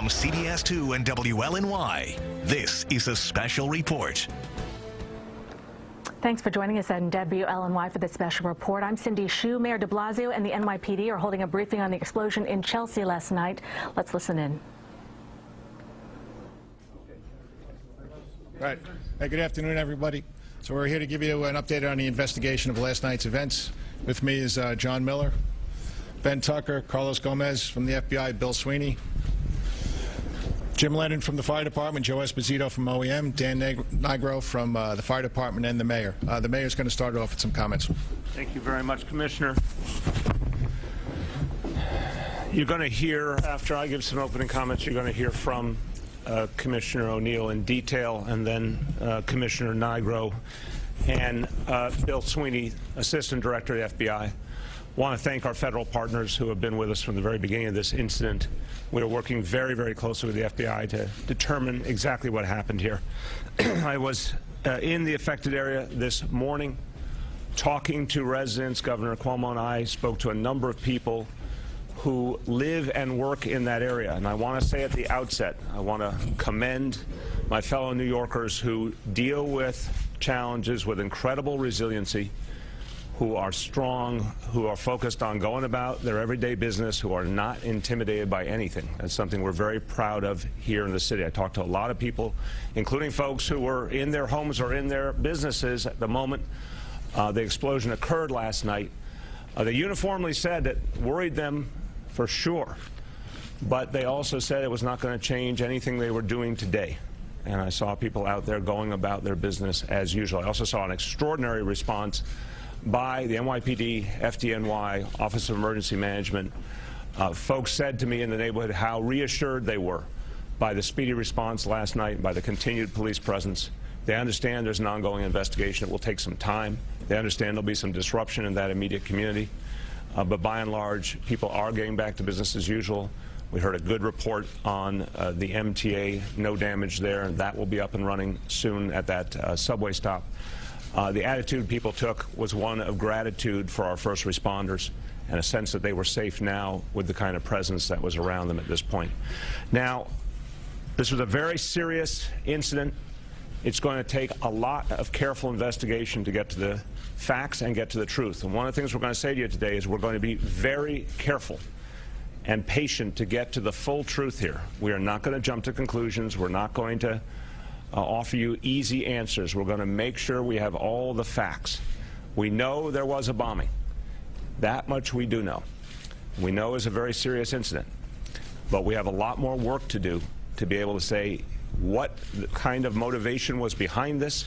From CBS 2 and WLNY, this is a special report. Thanks for joining us on WLNY for this special report. I'm Cindy Hsu. Mayor de Blasio and the NYPD are holding a briefing on the explosion in Chelsea last night. Let's listen in. Right. Hey, good afternoon, everybody. So we're here to give you an update on the investigation of last night's events. With me is John Miller, Ben Tucker, Carlos Gomez from the FBI, Bill Sweeney, Jim Lennon from the Fire Department, Joe Esposito from OEM, Dan Nigro from the Fire Department, and the Mayor. The Mayor's going to start off with some comments. Thank you very much, Commissioner. You're going to hear, after I give some opening comments, you're going to hear from Commissioner O'Neill in detail, and then Commissioner Nigro and Bill Sweeney, Assistant Director of the FBI. I want to thank our federal partners who have been with us from the very beginning of this incident. We are working very, very closely with the FBI to determine exactly what happened here. I was in the affected area this morning talking to residents. Governor Cuomo and I spoke to a number of people who live and work in that area. And I want to say at the outset, I want to commend my fellow New Yorkers who deal with challenges with incredible resiliency, who are strong, who are focused on going about their everyday business, who are not intimidated by anything. That's something we're very proud of here in the city. I talked to a lot of people, including folks who were in their homes or in their businesses at the moment the explosion occurred last night. They uniformly said it worried them for sure, but they also said it was not going to change anything they were doing today. And I saw people out there going about their business as usual. I also saw an extraordinary response by the NYPD, FDNY, Office of Emergency Management. Folks said to me in the neighborhood how reassured they were by the speedy response last night, by the continued police presence. They understand there's an ongoing investigation. It will take some time. They understand there'll be some disruption in that immediate community. But by and large, people are getting back to business as usual. We heard a good report on the MTA, no damage there, and that will be up and running soon at that subway stop. The attitude people took was one of gratitude for our first responders and a sense that they were safe now with the kind of presence that was around them at this point. Now, this was a very serious incident. It's going to take a lot of careful investigation to get to the facts and get to the truth. And one of the things we're going to say to you today is we're going to be very careful and patient to get to the full truth here. We are not going to jump to conclusions. We're not going to offer you easy answers. We're going to make sure we have all the facts. We know there was a bombing. That much we do know. We know it's a very serious incident. But we have a lot more work to do to be able to say what kind of motivation was behind this.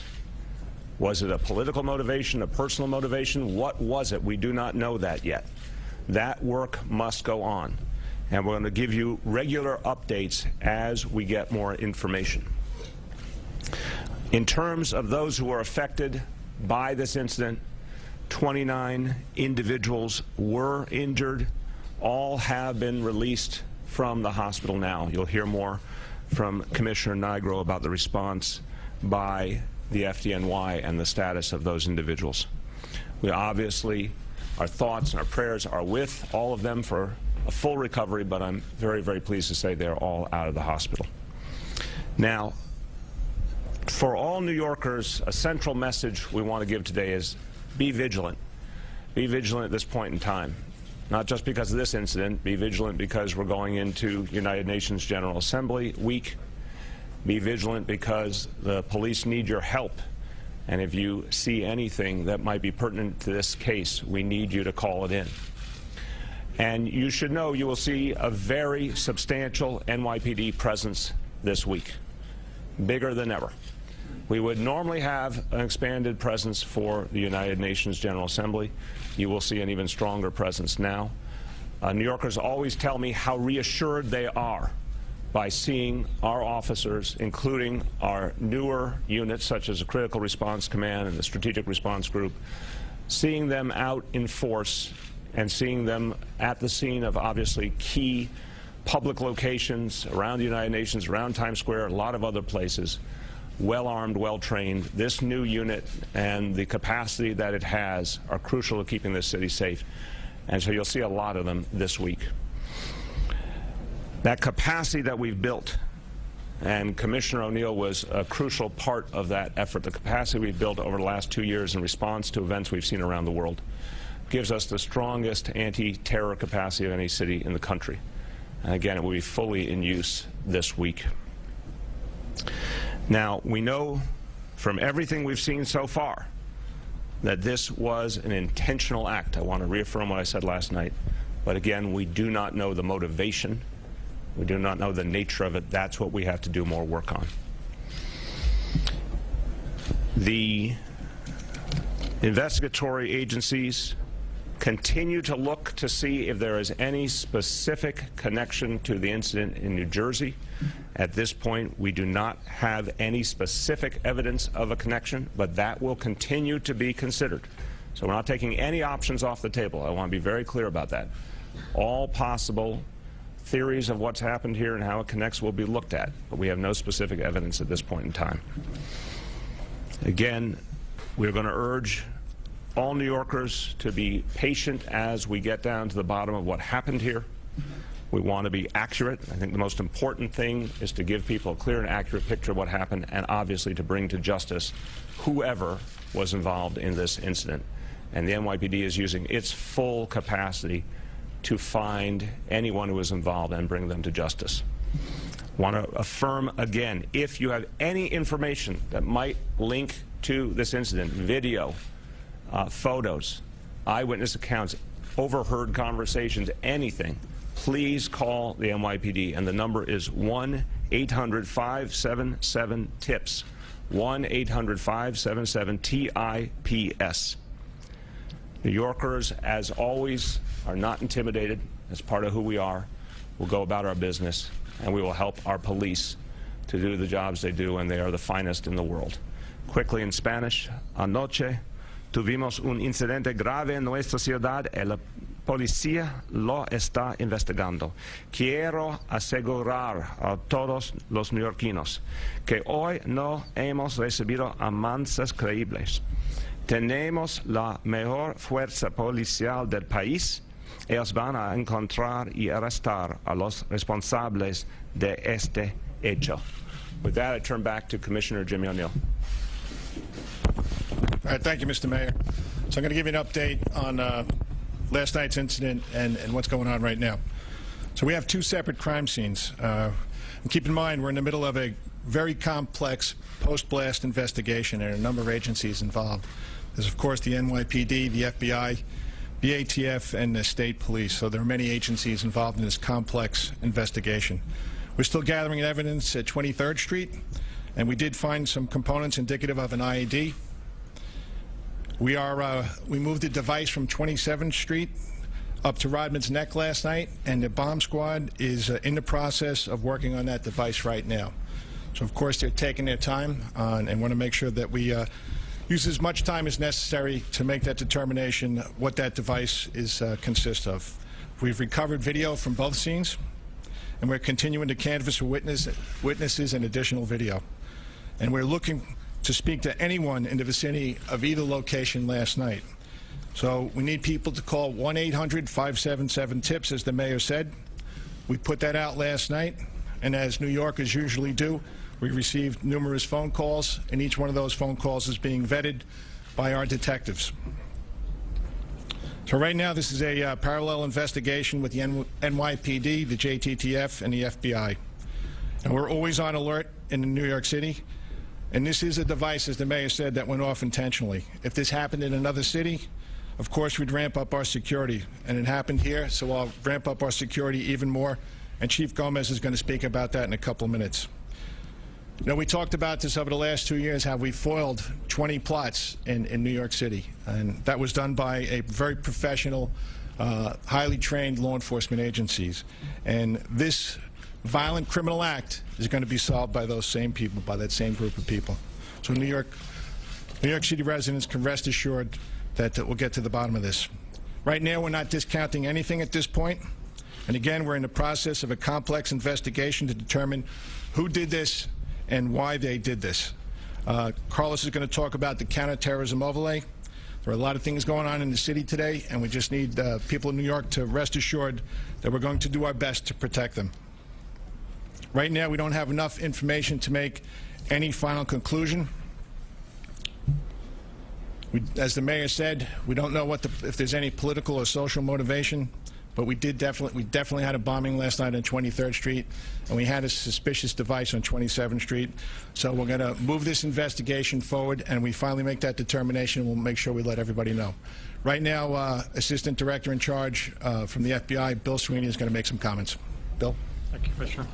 Was it a political motivation, a personal motivation? What was it? We do not know that yet. That work must go on. And we're going to give you regular updates as we get more information. In terms of those who were affected by this incident, 29 individuals were injured. All have been released from the hospital now. You'll hear more from Commissioner Nigro about the response by the FDNY and the status of those individuals. We obviously, our thoughts and our prayers are with all of them for a full recovery, but I'm very, very pleased to say they're all out of the hospital. Now, for all New Yorkers, a central message we want to give today is be vigilant. Be vigilant at this point in time. Not just because of this incident, be vigilant because we're going into United Nations General Assembly week. Be vigilant because the police need your help. And if you see anything that might be pertinent to this case, we need you to call it in. And you should know you will see a very substantial NYPD presence this week, bigger than ever. We would normally have an expanded presence for the United Nations General Assembly. You will see an even stronger presence now. New Yorkers always tell me how reassured they are by seeing our officers, including our newer units such as the Critical Response Command and the Strategic Response Group, seeing them out in force and seeing them at the scene of obviously key public locations around the United Nations, around Times Square, a lot of other places. Well-armed, well-trained. This new unit and the capacity that it has are crucial to keeping this city safe. And so you'll see a lot of them this week. That capacity that we've built, and Commissioner O'Neill was a crucial part of that effort, the capacity we've built over the last 2 years in response to events we've seen around the world, gives us the strongest anti-terror capacity of any city in the country. And again, it will be fully in use this week. Now, we know from everything we've seen so far that this was an intentional act. I want to reaffirm what I said last night. But again, we do not know the motivation. We do not know the nature of it. That's what we have to do more work on. The investigatory agencies continue to look to see if there is any specific connection to the incident in New Jersey. At this point, we do not have any specific evidence of a connection, but that will continue to be considered. So we're not taking any options off the table. I want to be very clear about that. All possible theories of what's happened here and how it connects will be looked at, but we have no specific evidence at this point in time. Again, we're going to urge all New Yorkers to be patient as we get down to the bottom of what happened here. We want to be accurate. I think the most important thing is to give people a clear and accurate picture of what happened, and obviously to bring to justice whoever was involved in this incident. And the NYPD is using its full capacity to find anyone who was involved and bring them to justice. I want to affirm again, if you have any information that might link to this incident, video, photos, eyewitness accounts, overheard conversations, anything, please call the NYPD, and the number is 1-800-577-TIPS, 1-800-577-TIPS. New Yorkers, as always, are not intimidated. As part of who we are, we'll go about our business, and we will help our police to do the jobs they do, and they are the finest in the world. Quickly in Spanish, anoche tuvimos un incidente grave en nuestra ciudad y la policía lo está investigando. Quiero asegurar a todos los neoyorquinos que hoy no hemos recibido amenazas creíbles. Tenemos la mejor fuerza policial del país. Ellos van a encontrar y arrestar a los responsables de este hecho. With that, I turn back to Commissioner Jimmy O'Neill. All right, thank you, Mr. Mayor. So I'm going to give you an update on last night's incident and what's going on right now. So we have two separate crime scenes. And keep in mind, we're in the middle of a very complex post-blast investigation, and a number of agencies involved. There's, of course, the NYPD, the FBI, the ATF, and the state police. So there are many agencies involved in this complex investigation. We're still gathering evidence at 23rd Street, and we did find some components indicative of an IED. We moved a device from 27th Street up to Rodman's Neck last night, and the bomb squad is in the process of working on that device right now. So, of course, they're taking their time and want to make sure that we use as much time as necessary to make that determination what that device consists of. We've recovered video from both scenes, and we're continuing to canvass for witnesses and additional video. And we're looking to speak to anyone in the vicinity of either location last night. So we need people to call 1-800-577-TIPS, as the mayor said. We put that out last night, and as New Yorkers usually do, we received numerous phone calls, and each one of those phone calls is being vetted by our detectives. So right now, this is a parallel investigation with the NYPD, the JTTF, and the FBI. And we're always on alert in New York City. And this is a device, as the mayor said, that went off intentionally. If this happened in another city, of course, we'd ramp up our security. And it happened here, so I'll ramp up our security even more. And Chief Gomez is going to speak about that in a couple of minutes. You know, we talked about this over the last 2 years, how we foiled 20 plots in New York City. And that was done by a very professional, highly trained law enforcement agencies. And this violent criminal act is going to be solved by those same people, by that same group of people. So New York City residents can rest assured that we'll get to the bottom of this. Right now, we're not discounting anything at this point. And again, we're in the process of a complex investigation to determine who did this and why they did this. Carlos is going to talk about the counterterrorism overlay. There are a lot of things going on in the city today, and we just need people in New York to rest assured that we're going to do our best to protect them. Right now, we don't have enough information to make any final conclusion. As the mayor said, we don't know if there's any political or social motivation, but we definitely had a bombing last night on 23rd Street, and we had a suspicious device on 27th Street. So we're going to move this investigation forward, and we finally make that determination. We'll make sure we let everybody know. Right now, Assistant Director in Charge from the FBI, Bill Sweeney, is going to make some comments. Bill? Thank you, Commissioner.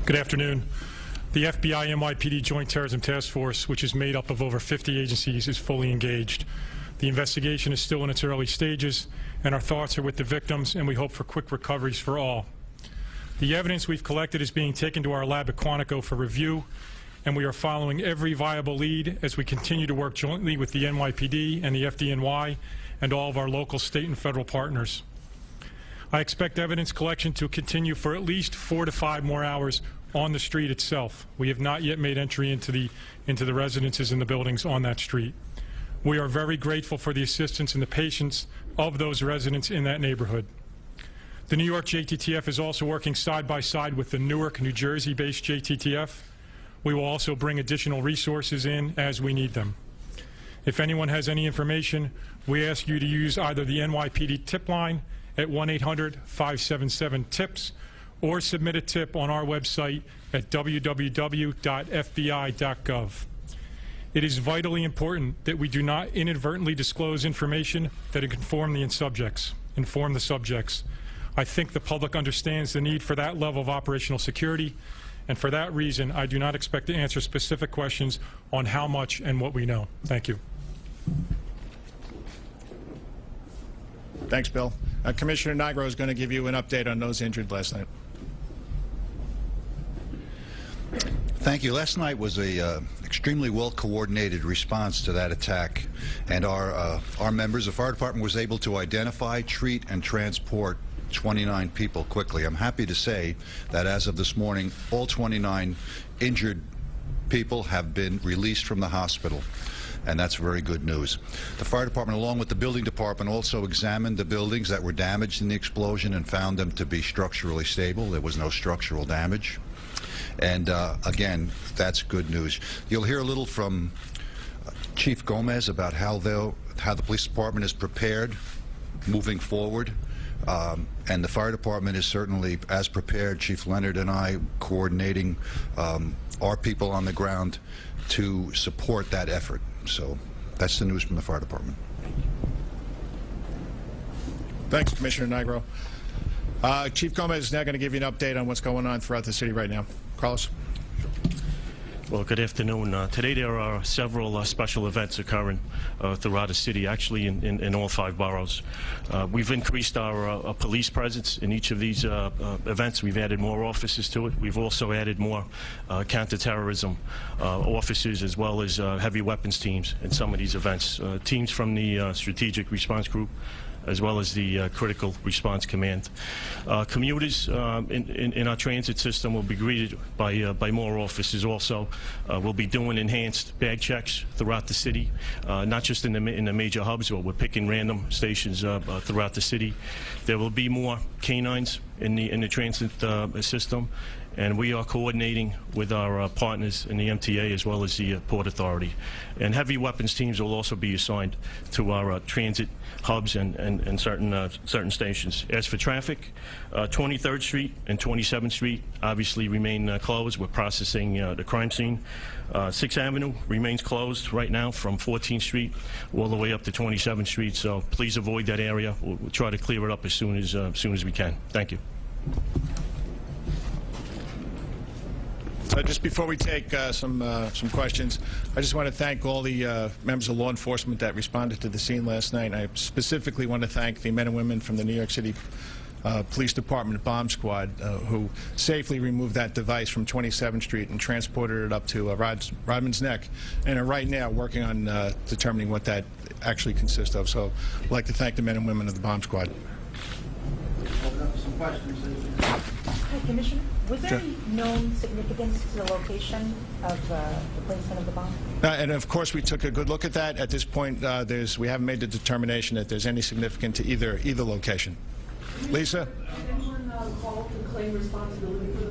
Good afternoon. The FBI NYPD Joint Terrorism Task Force, which is made up of over 50 agencies, is fully engaged. The investigation is still in its early stages, and our thoughts are with the victims, and we hope for quick recoveries for all. The evidence we've collected is being taken to our lab at Quantico for review, and we are following every viable lead as we continue to work jointly with the NYPD and the FDNY and all of our local, state, and federal partners. I expect evidence collection to continue for at least 4 to 5 more hours on the street itself. We have not yet made entry into the residences and the buildings on that street. We are very grateful for the assistance and the patience of those residents in that neighborhood. The New York JTTF is also working side by side with the Newark, New Jersey-based JTTF. We will also bring additional resources in as we need them. If anyone has any information, we ask you to use either the NYPD tip line at 1-800-577-TIPS or submit a tip on our website at www.fbi.gov. It is vitally important that we do not inadvertently disclose information that inform the subjects. I think the public understands the need for that level of operational security, and for that reason, I do not expect to answer specific questions on how much and what we know. Thank you. Thanks, Bill. Commissioner Nigro is going to give you an update on those injured last night. Thank you. Last night was a extremely well-coordinated response to that attack, and our members, the fire department, was able to identify, treat, and transport 29 people quickly. I'm happy to say that as of this morning, all 29 injured people have been released from the hospital, and that's very good news. The fire department, along with the building department, also examined the buildings that were damaged in the explosion and found them to be structurally stable. There was no structural damage. And again, that's good news. You'll hear a little from Chief Gomez about how the police department is prepared moving forward. And the fire department is certainly as prepared. Chief Leonard and I coordinating our people on the ground to support that effort. So that's the news from the fire department. Thanks, Commissioner Nigro. Chief Gomez is now going to give you an update on what's going on throughout the city right now. Carlos? Well, good afternoon. Today there are several special events occurring throughout the city, actually in all 5 boroughs. We've increased our police presence in each of these events. We've added more officers to it. We've also added more counterterrorism officers, as well as heavy weapons teams in some of these events. Teams from the Strategic Response Group, as well as the Critical Response Command. Commuters in our transit system will be greeted by more officers also. We'll be doing enhanced bag checks throughout the city, not just in the major hubs, but we're picking random stations throughout the city. There will be more canines in the transit system, and we are coordinating with our partners in the MTA as well as the Port Authority. And heavy weapons teams will also be assigned to our transit hubs and certain stations. As for traffic, 23rd Street and 27th Street obviously remain closed. We're processing the crime scene. 6th Avenue remains closed right now from 14th Street all the way up to 27th Street, so please avoid that area. We'll try to clear it up as soon as we can. Thank you. So just before we take some questions, I just want to thank all the members of law enforcement that responded to the scene last night. I specifically want to thank the men and women from the New York City Police Department bomb squad who safely removed that device from 27th Street and transported it up to Rodman's Neck, and are right now working on determining what that actually consists of. So I'd like to thank the men and women of the bomb squad. Open up some questions. Hi, Commissioner. Was there any known significance to the location of the placement of the bomb? And of course, we took a good look at that. At this point, we haven't made the determination that there's any significance to either location. Lisa? Did anyone call to claim responsibility for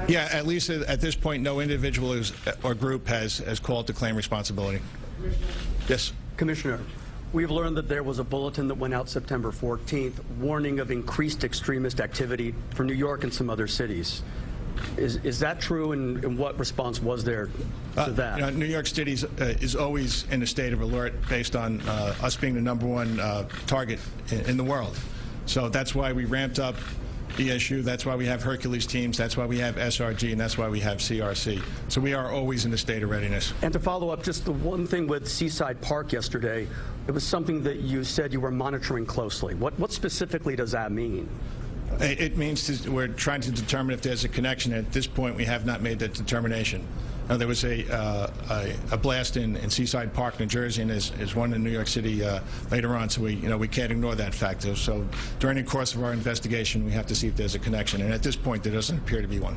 Yeah, at least at this point, no individual or group has called to claim responsibility. Yes. Commissioner, we've learned that there was a bulletin that went out September 14th warning of increased extremist activity for New York and some other cities. Is that true, and what response was there to that? You know, New York City is always in a state of alert based on us being the #1 target in the world. So that's why we ramped up the issue. That's why we have Hercules teams. That's why we have SRG, and that's why we have CRC. So we are always in a state of readiness. And to follow up, just the one thing with Seaside Park yesterday, it was something that you said you were monitoring closely. What specifically does that mean? It means we're trying to determine if there's a connection. At this point, we have not made that determination. There was a blast in Seaside Park, New Jersey, and there's one in New York City later on. So we can't ignore that factor. So during the course of our investigation, we have to see if there's a connection. And at this point, there doesn't appear to be one.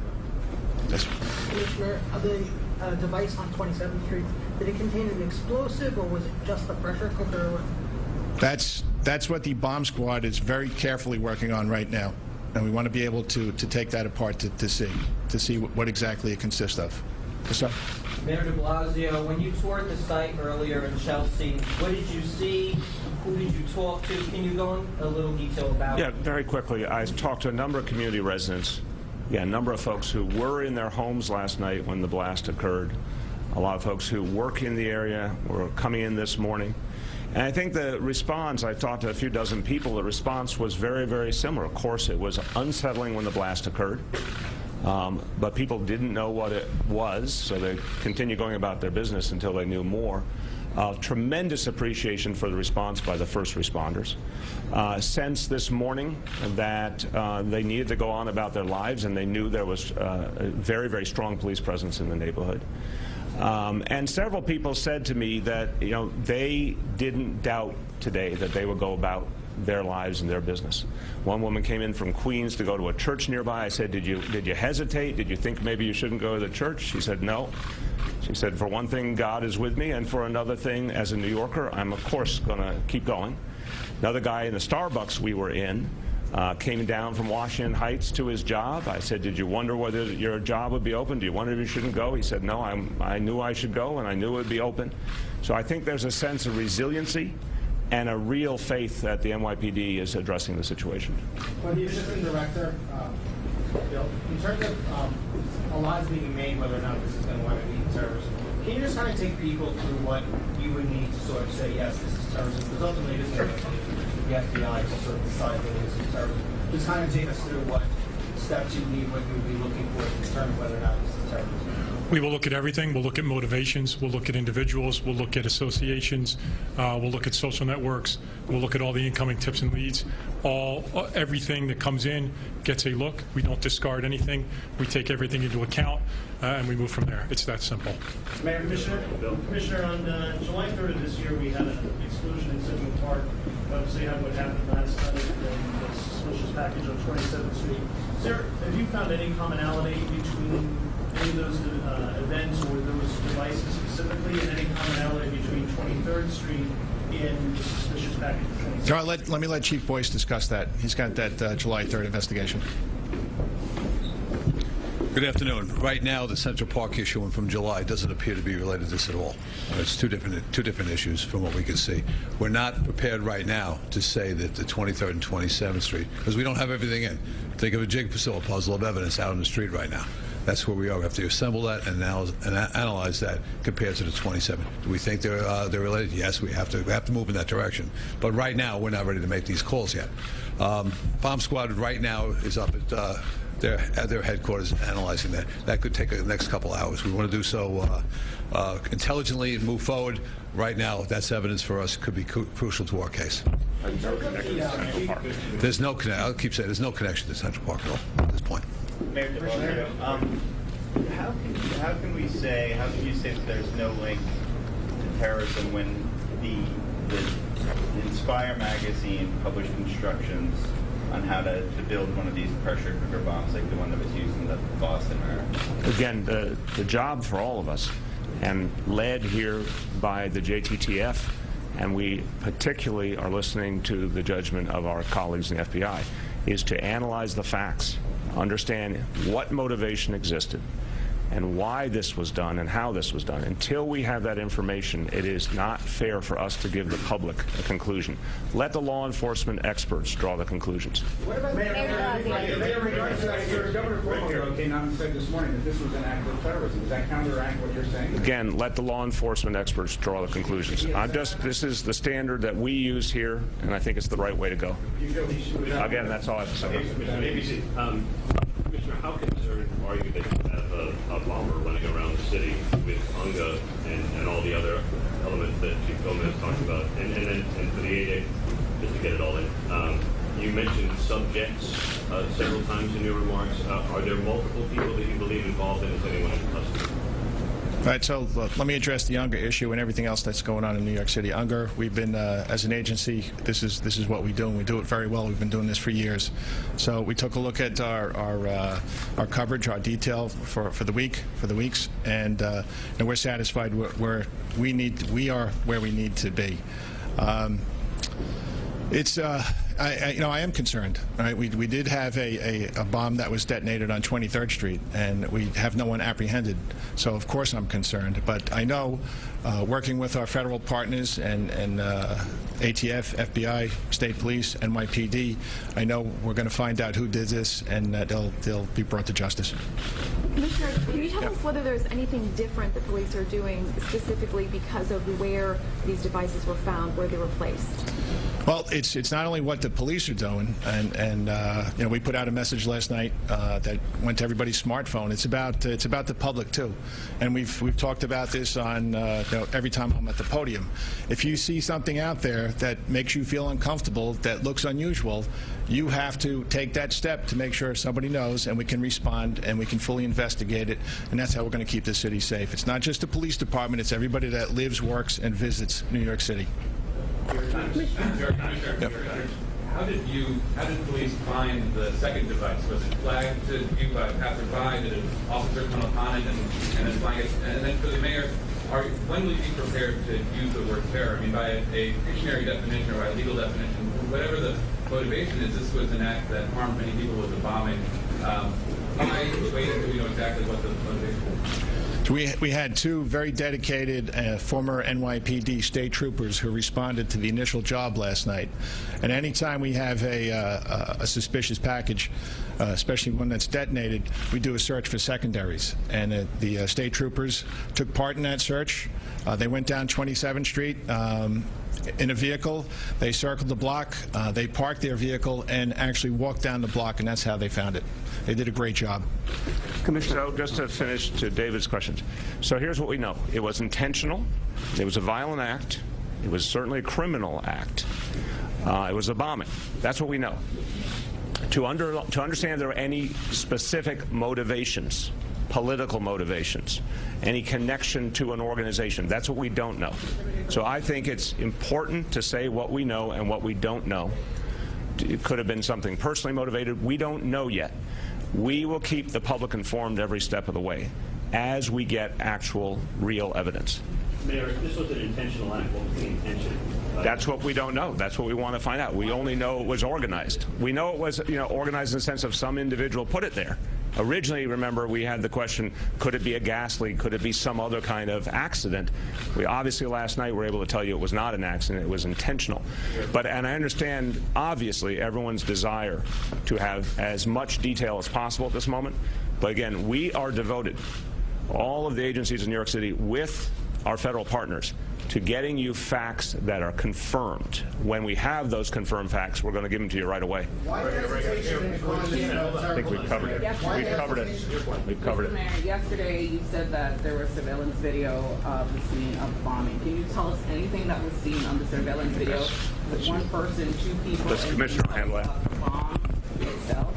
Yes. Commissioner, the device on 27th Street, did it contain an explosive, or was it just a pressure cooker? That's what the bomb squad is very carefully working on right now, and we want to be able to take that apart to see what exactly it consists of. Yes, sir. Mayor de Blasio, when you toured the site earlier in Chelsea, what did you see? Who did you talk to? Can you go in a little detail about it? Yeah, very quickly. I talked to a number of community residents, a number of folks who were in their homes last night when the blast occurred, a lot of folks who work in the area were coming in this morning. And I think the response, I talked to a few dozen people, the response was very, very similar. Of course, it was unsettling when the blast occurred, but people didn't know what it was, so they continued going about their business until they knew more. Tremendous appreciation for the response by the first responders. Sense this morning that they needed to go on about their lives, and they knew there was a very, very strong police presence in the neighborhood. And several people said to me that they didn't doubt today that they would go about their lives and their business. One woman came in from Queens to go to a church nearby. I said, did you hesitate? Did you think maybe you shouldn't go to the church? She said, no. She said, for one thing, God is with me, and for another thing, as a New Yorker, I'm of course going to keep going. Another guy in the Starbucks we were in came down from Washington Heights to his job. I said, did you wonder whether your job would be open? Do you wonder if you shouldn't go? He said, no, I knew I should go, and I knew it would be open. So I think there's a sense of resiliency and a real faith that the NYPD is addressing the situation. Well, the Assistant Director, Bill, in terms of a lot is being made whether or not this is going to wind up being terrorism, can you just kind of take people through what you would need to sort of say, yes, this is terrorism, because ultimately it isn't the FBI to sort of decide whether this is terrorism. Just kind of take us through what steps you need, what you would be looking for to determine whether or not this is terrorism. We will look at everything. We'll look at motivations. We'll look at individuals. We'll look at associations. We'll look at social networks. We'll look at all the incoming tips and leads. Everything that comes in gets a look. We don't discard anything. We take everything into account, and we move from there. It's that simple. Mayor, Commissioner, on July 3rd of this year, we had an explosion in Central Park. Obviously, what happened last night in the suspicious package on 27th Street. Sir, have you found any commonality between any of those events or those devices specifically, and any commonality between 23rd Street and the suspicious package of 27th? Let me let Chief Boyce discuss that. He's got that July 3rd investigation. Good afternoon. Right now, the Central Park issue from July doesn't appear to be related to this at all. It's two different issues from what we can see. We're not prepared right now to say that the 23rd and 27th Street, because we don't have everything in. Think of a jigsaw puzzle of evidence out on the street right now. That's where we are. We have to assemble that and analyze that compared to the 27. Do we think they're related? Yes, we have to move in that direction. But right now, we're not ready to make these calls yet. Bomb Squad right now is up at their headquarters analyzing that. That could take the next couple hours. We want to do so intelligently and move forward. Right now, that's evidence for us could be crucial to our case. There's no connection. I'll keep saying there's no connection to Central Park at all at this point. Mayor de Blasio, how can you say that there's no link to terrorism when the Inspire magazine published instructions on how to build one of these pressure cooker bombs like the one that was used in the Boston marathon? Again, the job for all of us, and led here by the JTTF, and we particularly are listening to the judgment of our colleagues in the FBI, is to analyze the facts understand what motivation existed and why this was done and how this was done. Until we have that information, it is not fair for us to give the public a conclusion. Let the law enforcement experts draw the conclusions. What about Mayor, regards to that, Governor Cuomo came out and said this morning that this was an act of terrorism. Does that counteract what you're saying? Again, let the law enforcement experts draw the conclusions. This is the standard that we use here, and I think it's the right way to go. Again, that's all I have to say. Commissioner, how concerned are you that you have a bomber running around the city with UNGA and all the other elements that Chief Gomez talked about, and for the 8A, just to get it all in? You mentioned subjects several times in your remarks. Are there multiple people that you believe involved in? Is anyone in custody? All right, so let me address the UNGA issue and everything else that's going on in New York City. UNGA, we've been, as an agency, this is what we do, and we do it very well. We've been doing this for years. So we took a look at our coverage, our detail for the weeks, and we're satisfied where we are where we need to be. I am concerned. Right? We did have a bomb that was detonated on 23rd Street, and we have no one apprehended. So of course I'm concerned. But I know, working with our federal partners and ATF, FBI, State Police, NYPD, I know we're going to find out who did this, and they'll be brought to justice. Commissioner, can you tell us whether there's anything different that police are doing specifically because of where these devices were found, where they were placed? Well, it's not only what the police are doing, and we put out a message last night that went to everybody's smartphone. It's about the public too, and we've talked about this on every time I'm at the podium. If you see something out there that makes you feel uncomfortable, that looks unusual, you have to take that step to make sure somebody knows, and we can respond and we can fully investigate it, and that's how we're going to keep the city safe. It's not just the police department; it's everybody that lives, works, and visits New York City. Yep. How did police find the second device? Was it flagged to you by passerby? Did an officer come upon it and then flag it? And then for the mayor, when will you be prepared to use the word terror? I mean, by a dictionary definition or by a legal definition, whatever the motivation is, this was an act that harmed many people, was a bombing. Why wait until we know exactly what the motivation is? We had two very dedicated former NYPD state troopers who responded to the initial job last night. And anytime we have a suspicious package, especially one that's detonated, we do a search for secondaries. And the state troopers took part in that search. They went down 27th Street in a vehicle. They circled the block. They parked their vehicle and actually walked down the block, and that's how they found it. They did a great job. Commissioner. So just to finish to David's questions. So here's what we know. It was intentional. It was a violent act. It was certainly a criminal act. It was a bombing. That's what we know. To understand there are any specific motivations, political motivations, any connection to an organization, that's what we don't know. So I think it's important to say what we know and what we don't know. It could have been something personally motivated. We don't know yet. We will keep the public informed every step of the way as we get actual, real evidence. Mayor, if this was an intentional act, what was the intention? That's what we don't know. That's what we want to find out. We only know it was organized. We know it was, organized in the sense of some individual put it there. Originally, remember, we had the question, could it be a gas leak? Could it be some other kind of accident? We obviously last night were able to tell you it was not an accident. It was intentional. And I understand, obviously, everyone's desire to have as much detail as possible at this moment. But again, we are devoted, all of the agencies in New York City, with our federal partners, to getting you facts that are confirmed. When we have those confirmed facts, we're going to give them to you right away. Why hesitation in I think we've covered it. We've covered it. We've covered it. Mayor, yesterday you said that there was surveillance video of the scene of the bombing. Can you tell us anything that was seen on the surveillance video with one person, two people? Let's Commissioner handle that. The bomb itself?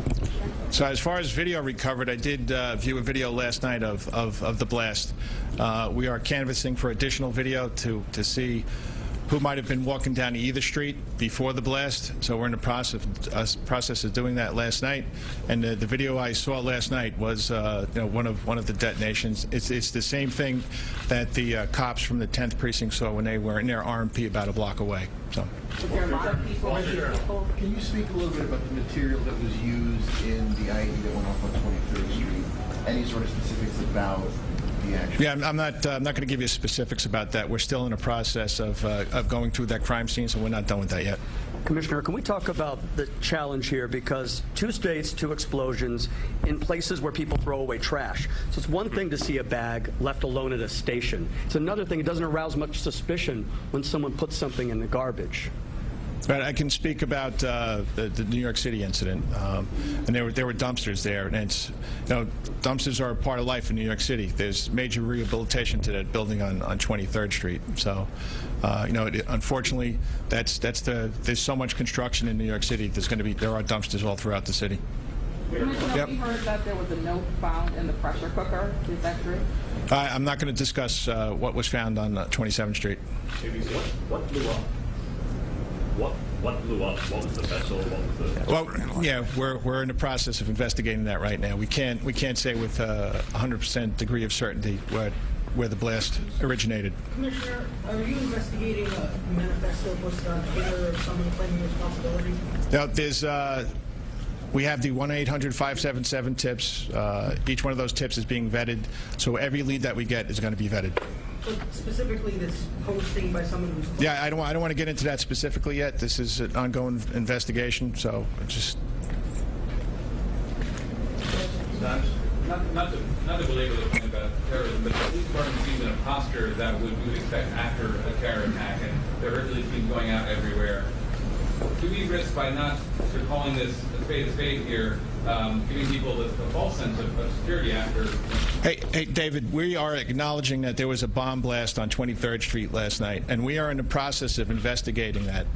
So as far as video recovered, I did view a video last night of the blast. We are canvassing for additional video to see who might have been walking down either street before the blast. So we're in the process of doing that last night. And the video I saw last night was one of the detonations. It's the same thing that the cops from the 10th precinct saw when they were in their RMP about a block away. So. There are a lot of people. Can you speak a little bit about the material that was used in the IED that went off on 23rd Street? Any sort of specifics about the action? Yeah, I'm not going to give you specifics about that. We're still in a process of going through that crime scene, so we're not done with that yet. Commissioner, can we talk about the challenge here? Because 2 states, 2 explosions in places where people throw away trash. So it's one thing to see a bag left alone at a station. It's another thing, it doesn't arouse much suspicion when someone puts something in the garbage. Right, I can speak about the New York City incident, and there were dumpsters there, and it's, dumpsters are a part of life in New York City. There's major rehabilitation to that building on 23rd Street. So, unfortunately, there's so much construction in New York City. There are dumpsters all throughout the city. Commissioner, we heard that there was a note found in the pressure cooker. Is that true? I'm not going to discuss what was found on 27th Street. What blew up? What blew up? What was the vessel? What was the... Well, yeah, we're in the process of investigating that right now. We can't say with 100% degree of certainty where the blast originated. Commissioner, are you investigating a manifesto posted on Twitter of someone claiming responsibility? Now, we have the 1-800-577 tips. Each one of those tips is being vetted, so every lead that we get is going to be vetted. But specifically this posting by someone who's... Yeah, I don't want to get into that specifically yet. This is an ongoing investigation, so just... Not to belabor the point about terrorism, but the police department seems in a posture that we would expect after a terror attack, and there are Hercules teams going out everywhere. Do we risk, by not calling this a spade here, giving people a false sense of security after? Hey, David, we are acknowledging that there was a bomb blast on 23rd Street last night, and we are in the process of investigating that.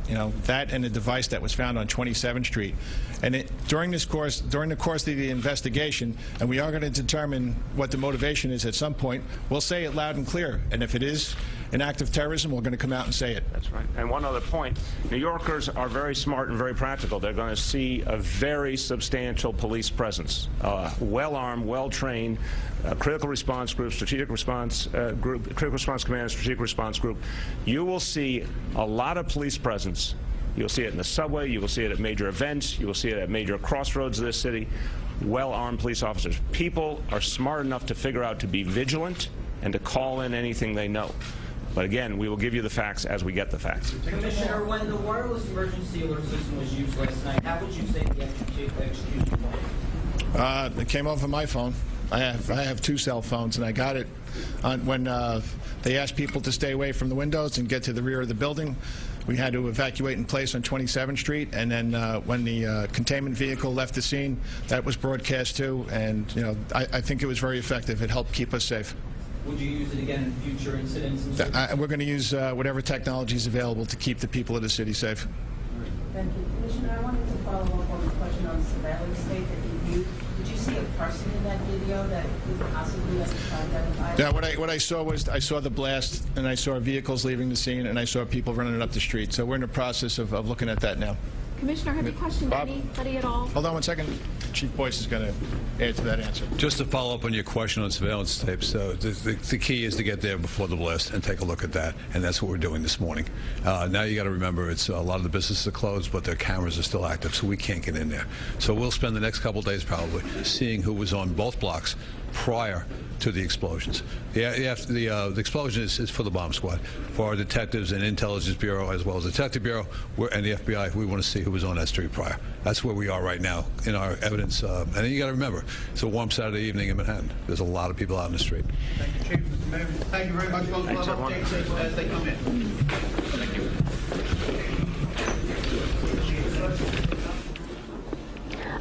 That and the device that was found on 27th Street. And during the course of the investigation, and we are going to determine what the motivation is at some point, we'll say it loud and clear. And if it is an act of terrorism, we're going to come out and say it. That's right. And one other point, New Yorkers are very smart and very practical. They're going to see a very substantial police presence, well-armed, well-trained, critical response group, strategic response group, critical response command, strategic response group. You will see a lot of police presence. You'll see it in the subway. You will see it at major events. You will see it at major crossroads of this city. Well-armed police officers. People are smart enough to figure out to be vigilant and to call in anything they know. But again, we will give you the facts as we get the facts. Commissioner, when the wireless emergency alert system was used last night, how would you say the execution went? It came off of my phone. I have 2 cell phones, and I got it when they asked people to stay away from the windows and get to the rear of the building. We had to evacuate in place on 27th Street, and then when the containment vehicle left the scene, that was broadcast too. And I think it was very effective. It helped keep us safe. Would you use it again in future incidents? We're going to use whatever technology is available to keep the people of the city safe. Thank you. Commissioner, I wanted to follow up on the question on surveillance tape that you viewed. Did you see a person in that video that could possibly identify? Yeah, what I saw was I saw the blast, and I saw vehicles leaving the scene, and I saw people running up the street. So we're in the process of looking at that now. Commissioner, have you questioned anybody at all? Hold on 1 second. Chief Boyce is going to add to that answer. Just to follow up on your question on surveillance tapes, the key is to get there before the blast and take a look at that, and that's what we're doing this morning. Now you got to remember, it's a lot of the businesses are closed, but their cameras are still active, so we can't get in there. So we'll spend the next couple of days probably seeing who was on both blocks prior to the explosions. The explosion is for the bomb squad. For our detectives and intelligence bureau, as well as the detective bureau and the FBI, we want to see who was on that street prior. That's where we are right now in our evidence. And then you got to remember, it's a warm Saturday evening in Manhattan. There's a lot of people out in the street. Thank you, Chief. Mr. Mayor, thank you very much. Folks, we'll have updates as they come in. Thank you.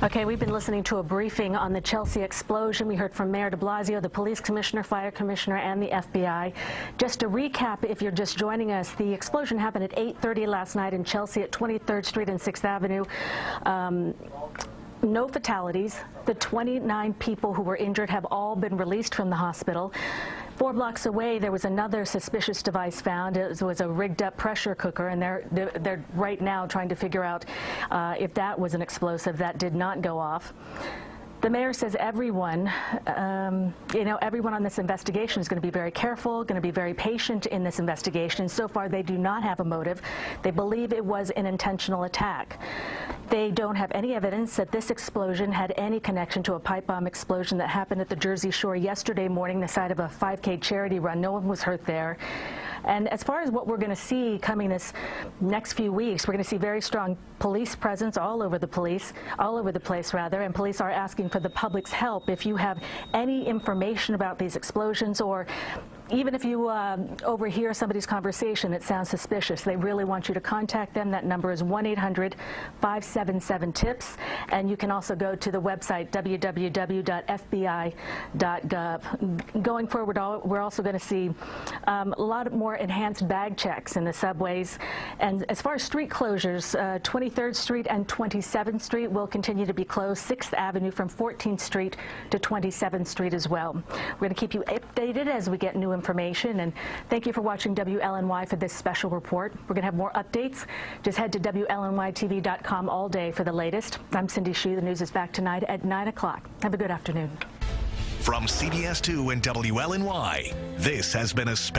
Okay, we've been listening to a briefing on the Chelsea explosion. We heard from Mayor de Blasio, the police commissioner, fire commissioner, and the FBI. Just to recap, if you're just joining us, the explosion happened at 8:30 last night in Chelsea at 23rd Street and 6th Avenue. No fatalities. The 29 people who were injured have all been released from the hospital. 4 blocks away, there was another suspicious device found. It was a rigged-up pressure cooker, and they're right now trying to figure out if that was an explosive. That did not go off. The mayor says everyone, everyone on this investigation is going to be very careful, going to be very patient in this investigation. So far, they do not have a motive. They believe it was an intentional attack. They don't have any evidence that this explosion had any connection to a pipe bomb explosion that happened at the Jersey Shore yesterday morning, the site of a 5K charity run. No one was hurt there. And as far as what we're going to see coming this next few weeks, we're going to see very strong police presence all over the place, and police are asking for the public's help. If you have any information about these explosions, or even if you overhear somebody's conversation that sounds suspicious, they really want you to contact them. That number is 1-800-577-TIPS, and you can also go to the website www.fbi.gov. Going forward, we're also going to see a lot more enhanced bag checks in the subways. And as far as street closures, 23rd Street and 27th Street will continue to be closed. 6th Avenue from 14th Street to 27th Street as well. We're going to keep you updated as we get new information, and thank you for watching WLNY for this special report. We're going to have more updates. Just head to WLNYTV.com all day for the latest. I'm Cindy Hsu. The news is back tonight at 9 o'clock. Have a good afternoon. From CBS 2 and WLNY, this has been a special